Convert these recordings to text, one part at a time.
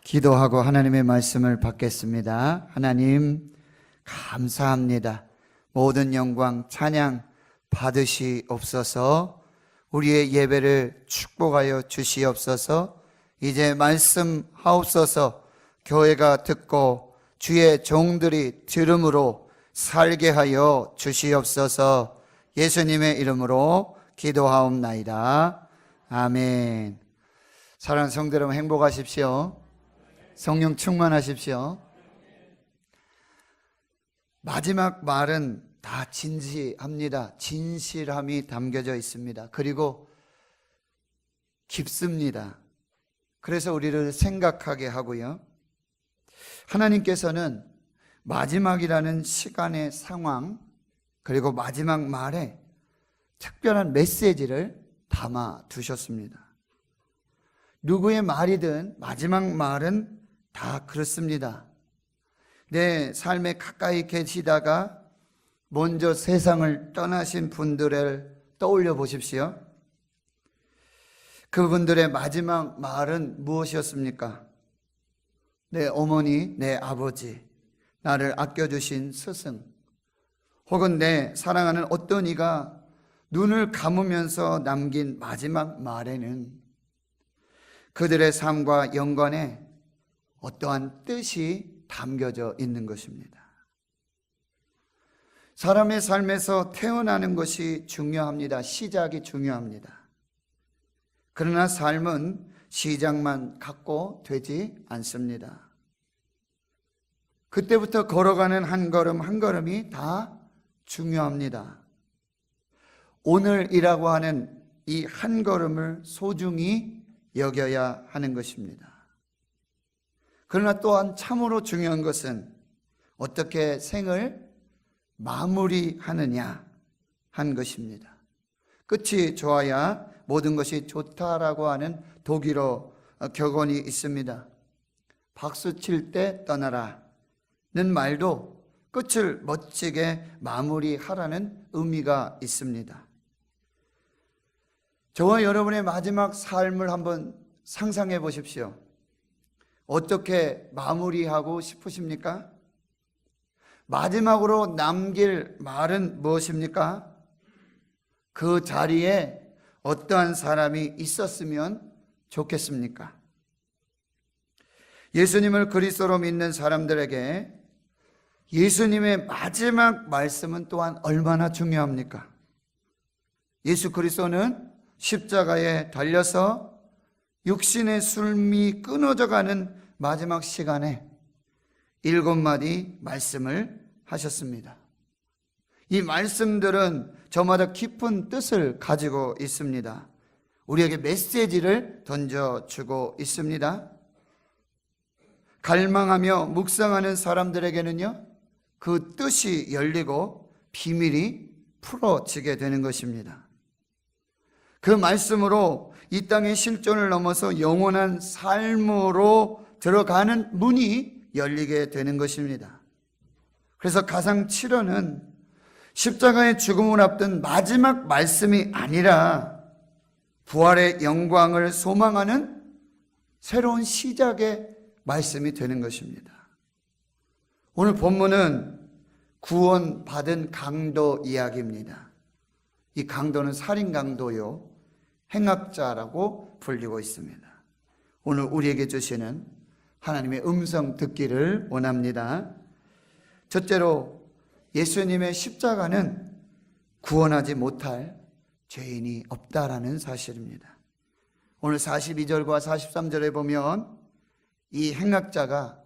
기도하고 하나님의 말씀을 받겠습니다. 하나님 감사합니다. 모든 영광 찬양 받으시옵소서. 우리의 예배를 축복하여 주시옵소서. 이제 말씀하옵소서. 교회가 듣고 주의 종들이 들음으로 살게 하여 주시옵소서. 예수님의 이름으로 기도하옵나이다. 아멘. 사랑하는 성도 여러분, 행복하십시오. 성령 충만하십시오. 마지막 말은 다 진지합니다. 진실함이 담겨져 있습니다. 그리고 깊습니다. 그래서 우리를 생각하게 하고요. 하나님께서는 마지막이라는 시간의 상황, 그리고 마지막 말에 특별한 메시지를 담아 두셨습니다. 누구의 말이든 마지막 말은 다 그렇습니다. 내 삶에 가까이 계시다가 먼저 세상을 떠나신 분들을 떠올려 보십시오. 그분들의 마지막 말은 무엇이었습니까? 내 어머니, 내 아버지, 나를 아껴주신 스승, 혹은 내 사랑하는 어떤 이가 눈을 감으면서 남긴 마지막 말에는 그들의 삶과 연관에 어떠한 뜻이 담겨져 있는 것입니다. 사람의 삶에서 태어나는 것이 중요합니다. 시작이 중요합니다. 그러나 삶은 시작만 갖고 되지 않습니다. 그때부터 걸어가는 한 걸음 한 걸음이 다 중요합니다. 오늘이라고 하는 이 한 걸음을 소중히 여겨야 하는 것입니다. 그러나 또한 참으로 중요한 것은 어떻게 생을 마무리하느냐 한 것입니다. 끝이 좋아야 모든 것이 좋다라고 하는 독일어 격언이 있습니다. 박수 칠 때 떠나라는 말도 끝을 멋지게 마무리하라는 의미가 있습니다. 저와 여러분의 마지막 삶을 한번 상상해 보십시오. 어떻게 마무리하고 싶으십니까? 마지막으로 남길 말은 무엇입니까? 그 자리에 어떠한 사람이 있었으면 좋겠습니까? 예수님을 그리스도로 믿는 사람들에게 예수님의 마지막 말씀은 또한 얼마나 중요합니까? 예수 그리스도는 십자가에 달려서 육신의 숨이 끊어져가는 마지막 시간에 7마디 말씀을 하셨습니다. 이 말씀들은 저마다 깊은 뜻을 가지고 있습니다. 우리에게 메시지를 던져주고 있습니다. 갈망하며 묵상하는 사람들에게는요, 그 뜻이 열리고 비밀이 풀어지게 되는 것입니다. 그 말씀으로 이 땅의 실존을 넘어서 영원한 삶으로 들어가는 문이 열리게 되는 것입니다. 그래서 가상 7원은 십자가의 죽음을 앞둔 마지막 말씀이 아니라 부활의 영광을 소망하는 새로운 시작의 말씀이 되는 것입니다. 오늘 본문은 구원받은 강도 이야기입니다. 이 강도는 살인 강도요, 행악자라고 불리고 있습니다. 오늘 우리에게 주시는 하나님의 음성 듣기를 원합니다. 첫째로 예수님의 십자가는 구원하지 못할 죄인이 없다라는 사실입니다. 오늘 42절과 43절에 보면 이 행악자가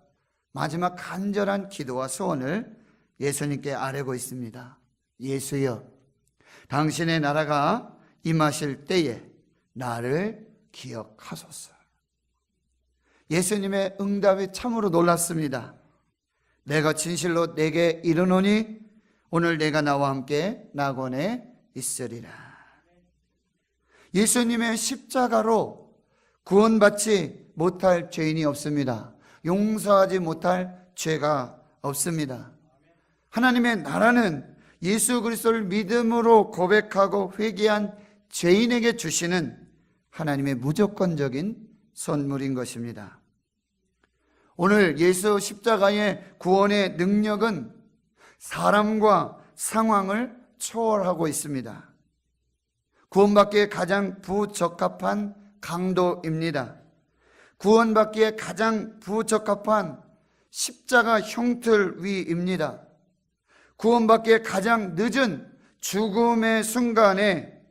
마지막 간절한 기도와 소원을 예수님께 아뢰고 있습니다. 예수여, 당신의 나라가 임하실 때에 나를 기억하소서. 예수님의 응답이 참으로 놀랐습니다. 내가 진실로 내게 이르노니 오늘 내가 나와 함께 낙원에 있으리라. 예수님의 십자가로 구원받지 못할 죄인이 없습니다. 용서하지 못할 죄가 없습니다. 하나님의 나라는 예수 그리스도를 믿음으로 고백하고 회개한 죄인에게 주시는 하나님의 무조건적인 선물인 것입니다. 오늘 예수 십자가의 구원의 능력은 사람과 상황을 초월하고 있습니다. 구원받기에 가장 부적합한 강도입니다. 구원받기에 가장 부적합한 십자가 형틀 위입니다. 구원받기에 가장 늦은 죽음의 순간에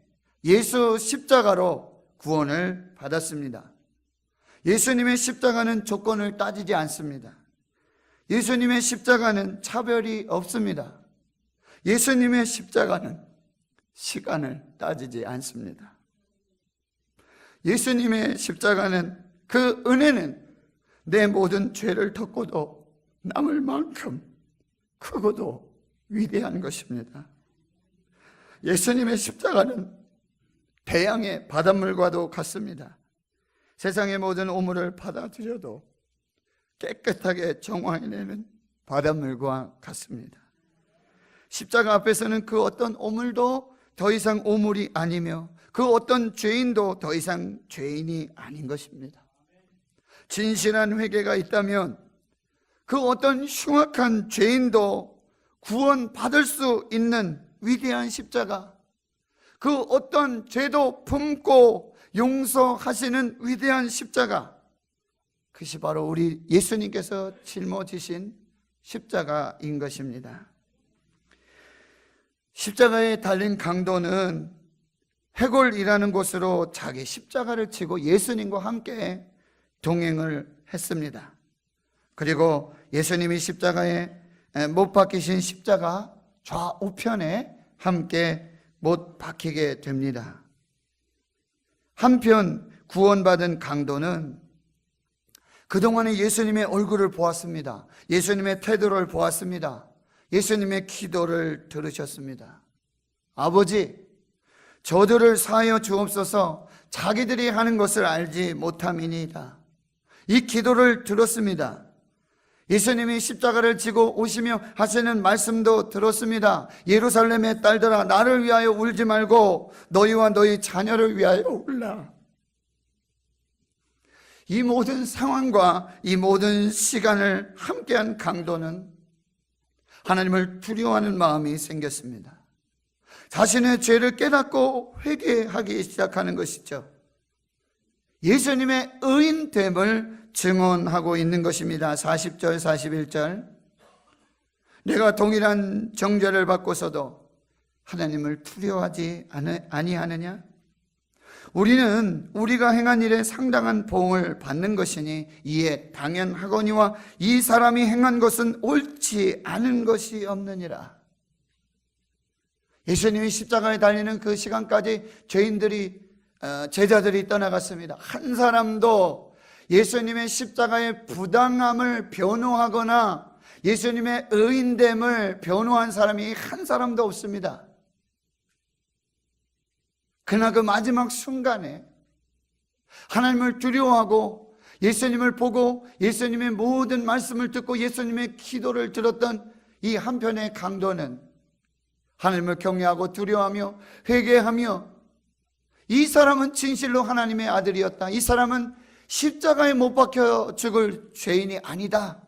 예수 십자가로 구원을 받았습니다. 예수님의 십자가는 조건을 따지지 않습니다. 예수님의 십자가는 차별이 없습니다. 예수님의 십자가는 시간을 따지지 않습니다. 예수님의 십자가는, 그 은혜는 내 모든 죄를 덮고도 남을 만큼 크고도 위대한 것입니다. 예수님의 십자가는 대양의 바닷물과도 같습니다. 세상의 모든 오물을 받아들여도 깨끗하게 정화해내는 바닷물과 같습니다. 십자가 앞에서는 그 어떤 오물도 더 이상 오물이 아니며 그 어떤 죄인도 더 이상 죄인이 아닌 것입니다. 진실한 회개가 있다면 그 어떤 흉악한 죄인도 구원받을 수 있는 위대한 십자가, 그 어떤 죄도 품고 용서하시는 위대한 십자가, 그것이 바로 우리 예수님께서 짊어지신 십자가인 것입니다. 십자가에 달린 강도는 해골이라는 곳으로 자기 십자가를 지고 예수님과 함께 동행을 했습니다. 그리고 예수님이 십자가에 못 박히신 십자가 좌우편에 함께 못 박히게 됩니다. 한편 구원받은 강도는 그동안에 예수님의 얼굴을 보았습니다. 예수님의 태도를 보았습니다. 예수님의 기도를 들으셨습니다. 아버지, 저들을 사하여 주옵소서. 자기들이 하는 것을 알지 못함이니이다. 이 기도를 들었습니다. 예수님이 십자가를 지고 오시며 하시는 말씀도 들었습니다. 예루살렘의 딸들아, 나를 위하여 울지 말고 너희와 너희 자녀를 위하여 울라. 이 모든 상황과 이 모든 시간을 함께한 강도는 하나님을 두려워하는 마음이 생겼습니다. 자신의 죄를 깨닫고 회개하기 시작하는 것이죠. 예수님의 의인됨을 증언하고 있는 것입니다. 40절 41절, 내가 동일한 정죄를 받고서도 하나님을 두려워하지 아니하느냐? 우리는 우리가 행한 일에 상당한 보응을 받는 것이니 이에 당연하거니와 이 사람이 행한 것은 옳지 않은 것이 없느니라. 예수님이 십자가에 달리는 그 시간까지 제자들이 떠나갔습니다. 한 사람도 예수님의 십자가의 부당함을 변호하거나 예수님의 의인됨을 변호한 사람이 한 사람도 없습니다. 그러나 그 마지막 순간에 하나님을 두려워하고 예수님을 보고 예수님의 모든 말씀을 듣고 예수님의 기도를 들었던 이 한편의 강도는 하나님을 경외하고 두려워하며 회개하며, 이 사람은 진실로 하나님의 아들이었다, 이 사람은 십자가에 못 박혀 죽을 죄인이 아니다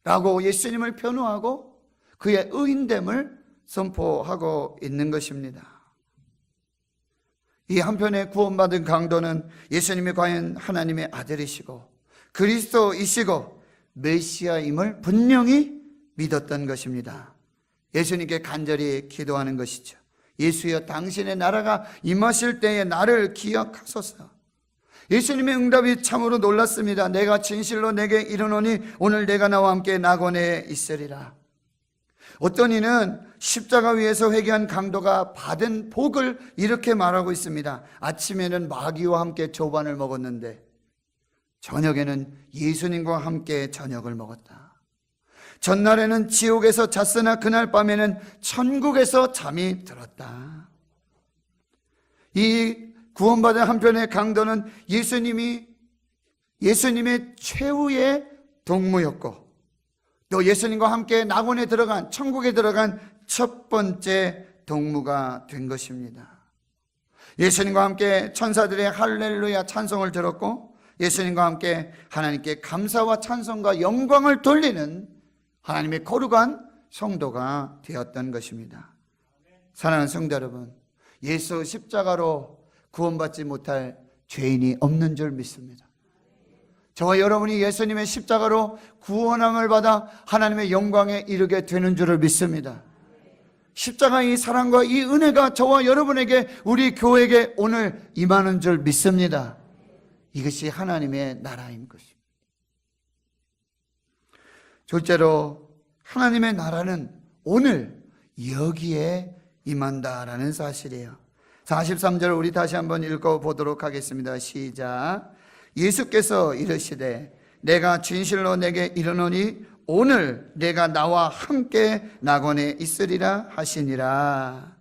라고 예수님을 변호하고 그의 의인됨을 선포하고 있는 것입니다. 이 한편의 구원받은 강도는 예수님이 과연 하나님의 아들이시고 그리스도이시고 메시아임을 분명히 믿었던 것입니다. 예수님께 간절히 기도하는 것이죠. 예수여, 당신의 나라가 임하실 때에 나를 기억하소서. 예수님의 응답이 참으로 놀랐습니다. 내가 진실로 내게 이르노니 오늘 내가 나와 함께 낙원에 있으리라. 어떤 이는 십자가 위에서 회개한 강도가 받은 복을 이렇게 말하고 있습니다. 아침에는 마귀와 함께 조반을 먹었는데 저녁에는 예수님과 함께 저녁을 먹었다. 전날에는 지옥에서 잤으나 그날 밤에는 천국에서 잠이 들었다. 이 구원받은 한편의 강도는 예수님의 최후의 동무였고 또 예수님과 함께 낙원에 들어간, 천국에 들어간 첫 번째 동무가 된 것입니다. 예수님과 함께 천사들의 할렐루야 찬송을 들었고 예수님과 함께 하나님께 감사와 찬송과 영광을 돌리는 하나님의 거룩한 성도가 되었던 것입니다. 사랑하는 성도 여러분, 예수 십자가로 구원받지 못할 죄인이 없는 줄 믿습니다. 저와 여러분이 예수님의 십자가로 구원함을 받아 하나님의 영광에 이르게 되는 줄을 믿습니다. 십자가의 이 사랑과 이 은혜가 저와 여러분에게, 우리 교회에게 오늘 임하는 줄 믿습니다. 이것이 하나님의 나라인 것입니다. 둘째로, 하나님의 나라는 오늘 여기에 임한다라는 사실이에요. 43절 우리 다시 한번 읽어보도록 하겠습니다. 시작. 예수께서 이르시되 내가 진실로 내게 이르노니 오늘 내가 나와 함께 낙원에 있으리라 하시니라.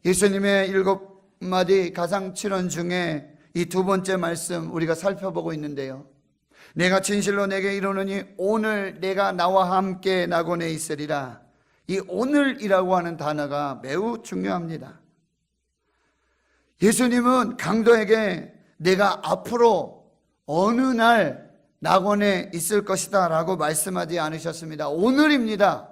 예수님의 7마디 가상칠언 중에 이 두 번째 말씀 우리가 살펴보고 있는데요, 내가 진실로 내게 이르노니 오늘 내가 나와 함께 낙원에 있으리라. 이 오늘이라고 하는 단어가 매우 중요합니다. 예수님은 강도에게 내가 앞으로 어느 날 낙원에 있을 것이다 라고 말씀하지 않으셨습니다. 오늘입니다.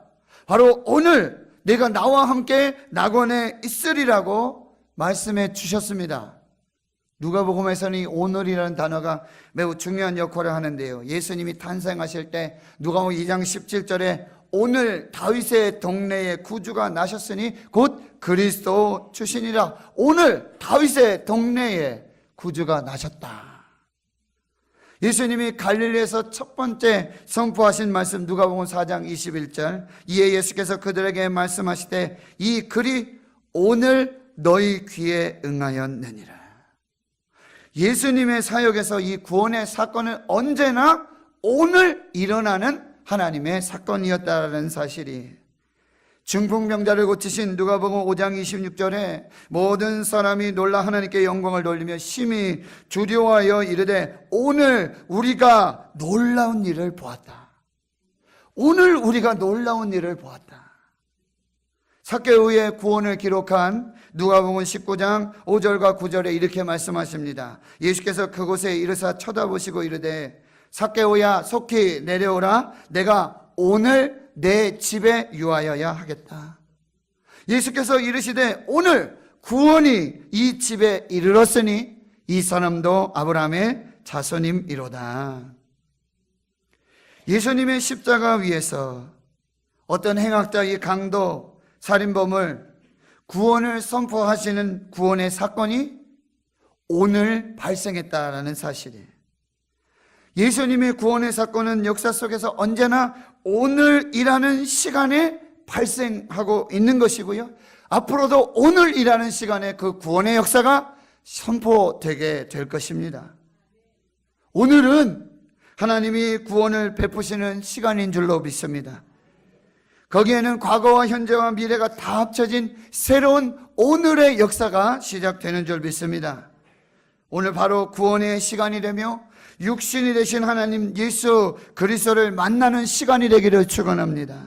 바로 오늘 내가 나와 함께 낙원에 있으리라고 말씀해 주셨습니다. 누가복음에서는 이 오늘이라는 단어가 매우 중요한 역할을 하는데요, 예수님이 탄생하실 때 누가복음 2장 17절에 오늘 다윗의 동네에 구주가 나셨으니 곧 그리스도 주시니라. 오늘 다윗의 동네에 구주가 나셨다. 예수님이 갈릴리에서 첫 번째 선포하신 말씀, 누가복음 4장 21절, 이에 예수께서 그들에게 말씀하시되 이 글이 오늘 너희 귀에 응하였느니라. 예수님의 사역에서 이 구원의 사건은 언제나 오늘 일어나는 하나님의 사건이었다는 사실이, 중풍병자를 고치신 누가복음 5장 26절에 모든 사람이 놀라 하나님께 영광을 돌리며 심히 두려워하여 이르되 오늘 우리가 놀라운 일을 보았다. 오늘 우리가 놀라운 일을 보았다. 삭개오의 구원을 기록한 누가복음 19장 5절과 9절에 이렇게 말씀하십니다. 예수께서 그곳에 이르사 쳐다보시고 이르되 삭개오야 속히 내려오라. 내가 오늘 내 집에 유하여야 하겠다. 예수께서 이르시되 오늘 구원이 이 집에 이르렀으니 이 사람도 아브라함의 자손임이로다. 예수님의 십자가 위에서 어떤 행악자, 이 강도, 살인범을 구원을 선포하시는 구원의 사건이 오늘 발생했다라는 사실이에요. 예수님의 구원의 사건은 역사 속에서 언제나 오늘이라는 시간에 발생하고 있는 것이고요, 앞으로도 오늘이라는 시간에 그 구원의 역사가 선포되게 될 것입니다. 오늘은 하나님이 구원을 베푸시는 시간인 줄로 믿습니다. 거기에는 과거와 현재와 미래가 다 합쳐진 새로운 오늘의 역사가 시작되는 줄 믿습니다. 오늘 바로 구원의 시간이 되며 육신이 되신 하나님 예수 그리스도를 만나는 시간이 되기를 축원합니다.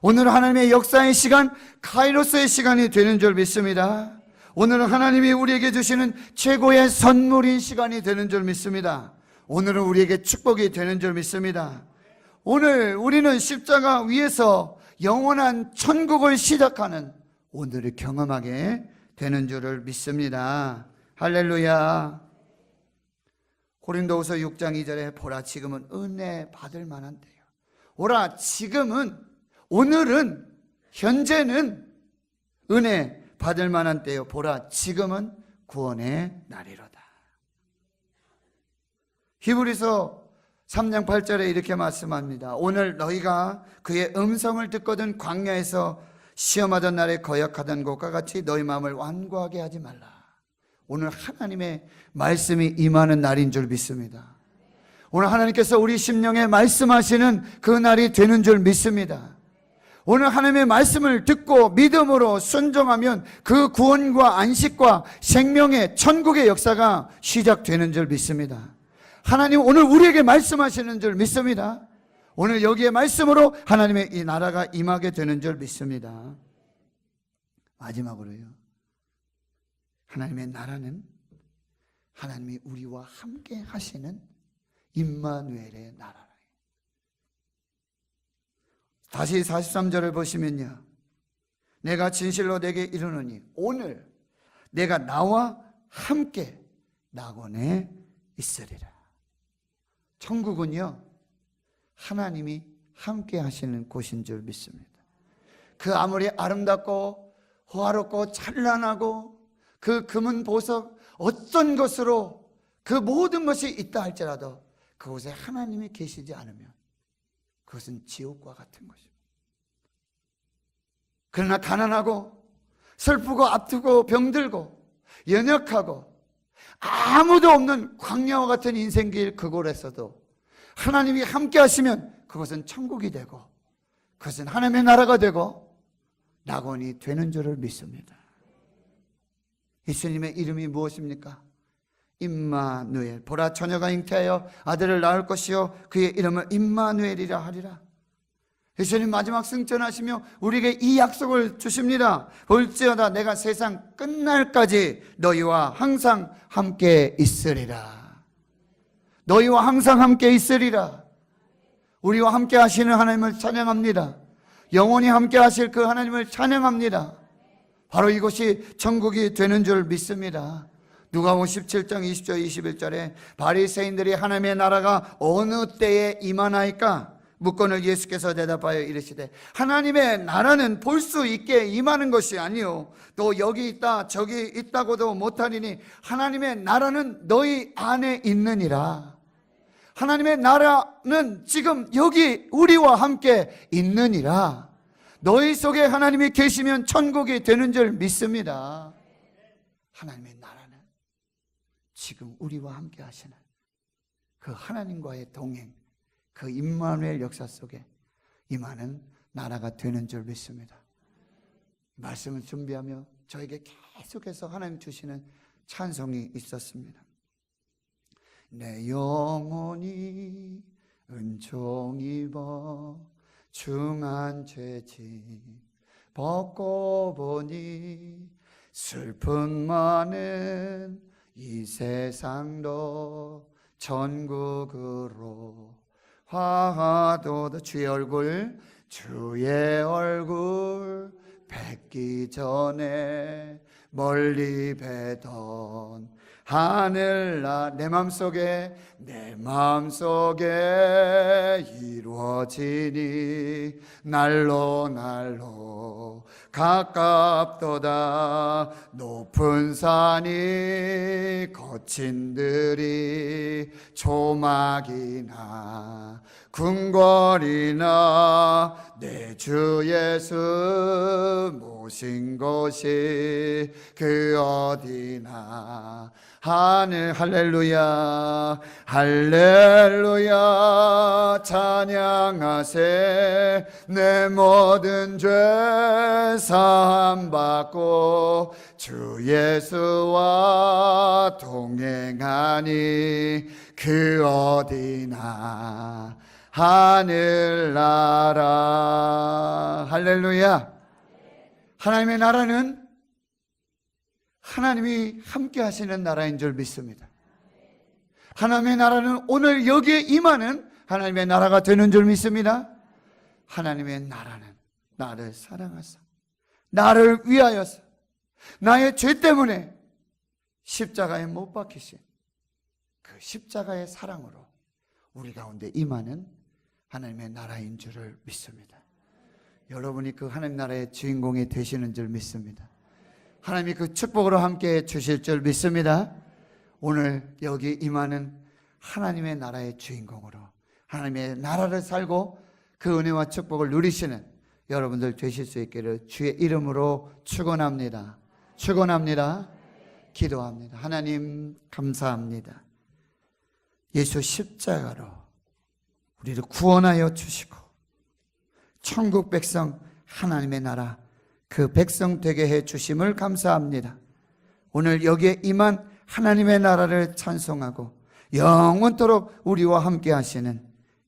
오늘 하나님의 역사의 시간, 카이로스의 시간이 되는 줄 믿습니다. 오늘은 하나님이 우리에게 주시는 최고의 선물인 시간이 되는 줄 믿습니다. 오늘은 우리에게 축복이 되는 줄 믿습니다. 오늘 우리는 십자가 위에서 영원한 천국을 시작하는 오늘을 경험하게 되는 줄을 믿습니다. 할렐루야. 고린도후서 6장 2절에 보라 지금은 은혜 받을 만한 때요. 오라 지금은, 오늘은, 현재는 은혜 받을 만한 때요. 보라 지금은 구원의 날이로다. 히브리서 3장 8절에 이렇게 말씀합니다. 오늘 너희가 그의 음성을 듣거든 광야에서 시험하던 날에 거역하던 것과 같이 너희 마음을 완고하게 하지 말라. 오늘 하나님의 말씀이 임하는 날인 줄 믿습니다. 오늘 하나님께서 우리 심령에 말씀하시는 그 날이 되는 줄 믿습니다. 오늘 하나님의 말씀을 듣고 믿음으로 순종하면 그 구원과 안식과 생명의 천국의 역사가 시작되는 줄 믿습니다. 하나님 오늘 우리에게 말씀하시는 줄 믿습니다. 오늘 여기에 말씀으로 하나님의 이 나라가 임하게 되는 줄 믿습니다. 마지막으로요, 하나님의 나라는 하나님이 우리와 함께 하시는 임마누엘의 나라라. 다시 43절을 보시면요, 내가 진실로 내게 이르노니 오늘 내가 나와 함께 낙원에 있으리라. 천국은요, 하나님이 함께 하시는 곳인 줄 믿습니다. 그 아무리 아름답고 호화롭고 찬란하고 그 금은 보석 어떤 것으로 그 모든 것이 있다 할지라도 그곳에 하나님이 계시지 않으면 그것은 지옥과 같은 것입니다. 그러나 가난하고 슬프고 아프고 병들고 연약하고 아무도 없는 광야와 같은 인생길 그곳에서도 하나님이 함께 하시면 그것은 천국이 되고 그것은 하나님의 나라가 되고 낙원이 되는 줄을 믿습니다. 예수님의 이름이 무엇입니까? 임마누엘. 보라, 처녀가 잉태하여 아들을 낳을 것이요 그의 이름을 임마누엘이라 하리라. 예수님 마지막 승천하시며 우리에게 이 약속을 주십니다. 볼지어다 내가 세상 끝날까지 너희와 항상 함께 있으리라. 너희와 항상 함께 있으리라. 우리와 함께 하시는 하나님을 찬양합니다. 영원히 함께 하실 그 하나님을 찬양합니다. 바로 이것이 천국이 되는 줄 믿습니다. 누가복음 17장 20절 21절에 바리새인들이 하나님의 나라가 어느 때에 임하나이까 묻거늘 예수께서 대답하여 이르시되 하나님의 나라는 볼 수 있게 임하는 것이 아니요 또 여기 있다 저기 있다고도 못하리니 하나님의 나라는 너희 안에 있느니라. 하나님의 나라는 지금 여기 우리와 함께 있느니라. 너희 속에 하나님이 계시면 천국이 되는 줄 믿습니다. 하나님의 나라는 지금 우리와 함께 하시는 그 하나님과의 동행, 그 임마누엘 역사 속에 임하는 나라가 되는 줄 믿습니다. 말씀을 준비하며 저에게 계속해서 하나님 주시는 찬송이 있었습니다. 내 영혼이 은총 입어 중한 죄짐 벗고 보니 슬픔 많은 이 세상도 천국으로 화하도다. 주의 얼굴 뵙기 전에 멀리 뵈던 하늘나 내 마음속에 이루어지니 날로 가깝도다. 높은 산이 거친 들이 조막이나 궁궐이나 내 주 예수 모신 곳이 그 어디나 하늘 할렐루야 할렐루야 찬양하세. 내 모든 죄 사함 받고 주 예수와 동행하니 그 어디나 하늘나라. 할렐루야. 하나님의 나라는 하나님이 함께 하시는 나라인 줄 믿습니다. 하나님의 나라는 오늘 여기에 임하는 하나님의 나라가 되는 줄 믿습니다. 하나님의 나라는 나를 사랑하사 나를 위하여서 나의 죄 때문에 십자가에 못 박히신 그 십자가의 사랑으로 우리 가운데 임하는 하나님의 나라인 줄을 믿습니다. 여러분이 그 하나님 나라의 주인공이 되시는 줄 믿습니다. 하나님이 그 축복으로 함께 주실 줄 믿습니다. 오늘 여기 임하는 하나님의 나라의 주인공으로 하나님의 나라를 살고 그 은혜와 축복을 누리시는 여러분들 되실 수 있기를 주의 이름으로 축원합니다. 축원합니다. 기도합니다. 하나님 감사합니다. 예수 십자가로 우리를 구원하여 주시고 천국 백성 하나님의 나라 그 백성 되게 해 주심을 감사합니다. 오늘 여기에 임한 하나님의 나라를 찬송하고 영원토록 우리와 함께 하시는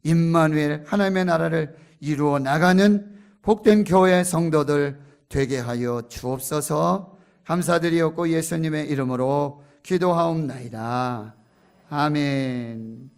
임마누엘 하나님의 나라를 이루어 나가는 복된 교회 성도들 되게 하여 주옵소서. 감사드리옵고 예수님의 이름으로 기도하옵나이다. 아멘.